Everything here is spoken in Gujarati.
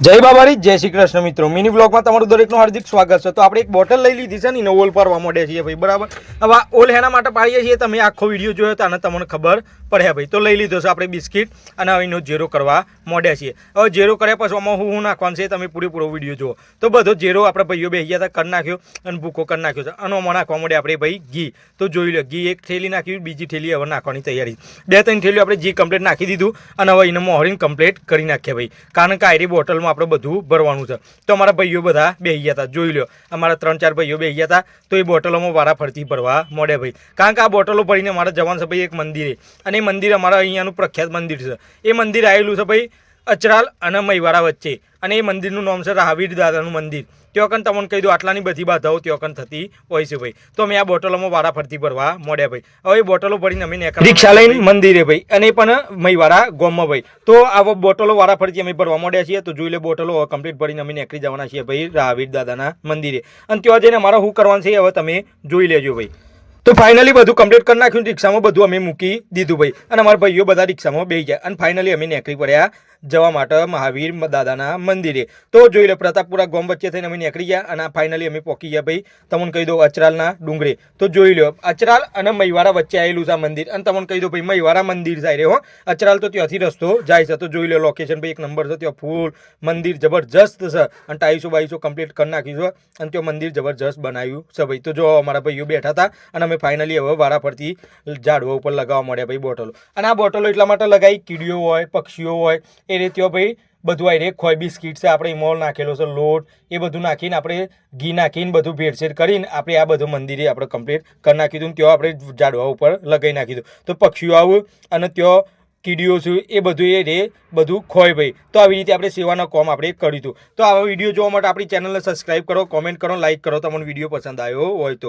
જય બાબારી જય શ્રી કૃષ્ણ મિત્રો મિની બ્લોગમાં તમારું દરેકનું હાર્દિક સ્વાગત છે। તો આપણે એક બોટલ લઈ લીધી છે ને ઓલ પાડવા માંડ્યા છીએ ભાઈ, બરાબર। હવે આ ઓલ હેના માટે પાડીએ છીએ, તમે આખો વિડીયો જોયો તો આને તમને ખબર પડે ભાઈ। તો લઈ લીધો છે આપણે બિસ્કિટ અને હવે એનો ઝેરો કરવા માંડ્યા છીએ। હવે ઝેરો કર્યા પછી આમાં હું નાખવાનું છે તમે પૂરેપૂરો વિડીયો જુઓ। તો બધો ઝેરો આપણે ભાઈઓ બેસી ગયા હતા કરી નાખ્યો અને ભૂકો કરી નાખ્યો છે। અને આમાં નાખવા માંડ્યા આપણે ભાઈ ઘી। તો જોઈ લો ઘી એક થેલી નાખ્યું, બીજી થેલી હવે નાખવાની તૈયારી। 2-3 થેલીઓ આપણે ઘી કમ્પ્લીટ નાખી દીધું અને હવે એને મોહરીને કમ્પ્લીટ કરી નાખ્યા ભાઈ, કારણ કે આયરી બોટલમાં આપણે બધું ભરવાનું છે। તો અમારા ભાઈઓ બધા બેસી ગયા હતા, જોઈ લો અમારા 3-4 ભાઈઓ બેસી ગયા હતા। તો એ બોટલોમાં વારા ફરતી ભરવા માંડ્યા ભાઈ, કારણ કે આ બોટલો ભરીને અમારે જવાનું છે ભાઈ એક મંદિરે, અને એ મંદિર અમારા અહીંયાનું પ્રખ્યાત મંદિર છે। એ મંદિર આવેલું છે ભાઈ અચરાલ અને મહીવારા વચ્ચે, અને એ મંદિરનું નામ છે રાહવીર દાદાનું મંદિર। ત્યાં કન તમને કહી દો આટલાની બધી બાધાઓ ત્યાં કન થતી હોય છે ભાઈ। તો અમે આ બોટલોમાં વારા ફરતી ભરવા માંડ્યા ભાઈ। હવે એ બોટલો ભરીને અમે રિક્ષા લઈને મંદિરે ભાઈ, અને પણ મહીવારા ગામમાં ભાઈ। તો આ બોટલો વારા ફરતી અમે ભરવા માંડ્યા છીએ। તો જોઈ લે બોટલો કમ્પ્લીટ ભરીને અમે નીકળી જવાના છીએ ભાઈ રાહવીર દાદાના મંદિરે, અને ત્યાં જઈને અમારે શું કરવાનું છે હવે તમે જોઈ લેજો ભાઈ। તો ફાઇનલી બધું કમ્પ્લીટ કરી નાખ્યું, રિક્ષામાં બધું અમે મૂકી દીધું ભાઈ, અને અમારા ભાઈઓ બધા રિક્ષામાં બેસી ગયા, અને ફાઇનલી અમે નીકળી પડ્યા જવા માટે મહાવીર દાદાના મંદિરે। તો જોઈ લે પ્રતાપપુરા ગામ વચ્ચે થઈને અમે નીકળી ગયા, અને ફાઇનલી અમે પહોંચી ગયા ભાઈ તમને કહી દો અચરાલના ડુંગરે। તો જોઈ લો અચરાલ અને મહીવારા વચ્ચે આવેલું છે આ મંદિર, અને તમને કહી દો ભાઈ મહીવારા મંદિર જાય રે હો, અચરાલ તો ત્યાંથી રસ્તો જાય છે। તો જોઈ લો લોકેશન ભાઈ એક નંબર છે, ત્યાં ફૂલ મંદિર જબરજસ્ત છે, અને ટાઈસો બાઈસો કમ્પ્લીટ કરી નાખ્યું છે, અને ત્યાં મંદિર જબરજસ્ત બનાવ્યું છે ભાઈ। તો જો અમારા ભાઈઓ બેઠા હતા, અને અમે ફાઇનલી હવે વારા ફરતી ઝાડવા ઉપર લગાવવા મળ્યા ભાઈ બોટલો। અને આ બોટલો એટલા માટે લગાવી કીડીઓ હોય પક્ષીઓ હોય એ રીતે ભાઈ બધું આ ખોય બિસ્કીટ છે આપણે મોલ નાખેલો છે, લોટ એ બધું નાખીને આપણે ઘી નાખીને બધું ભેળસેળ કરીને આપણે આ બધું મંદિરે આપણે કમ્પ્લીટ કરી નાખી દીધું, ત્યાં આપણે ઝાડવા ઉપર લગાવી નાખી દીધું। તો પક્ષીઓ આવું અને ત્યાં કીડીઓ છું એ બધું એ રે બધું ખોય ભાઈ। તો આવી રીતે આપણે સેવાના કામ આપણે કર્યું હતું। તો આવા વિડીયો જોવા માટે આપણી ચેનલને સબસ્ક્રાઈબ કરો, કોમેન્ટ કરો, લાઈક કરો, તમને વિડીયો પસંદ આવ્યો હોય તો।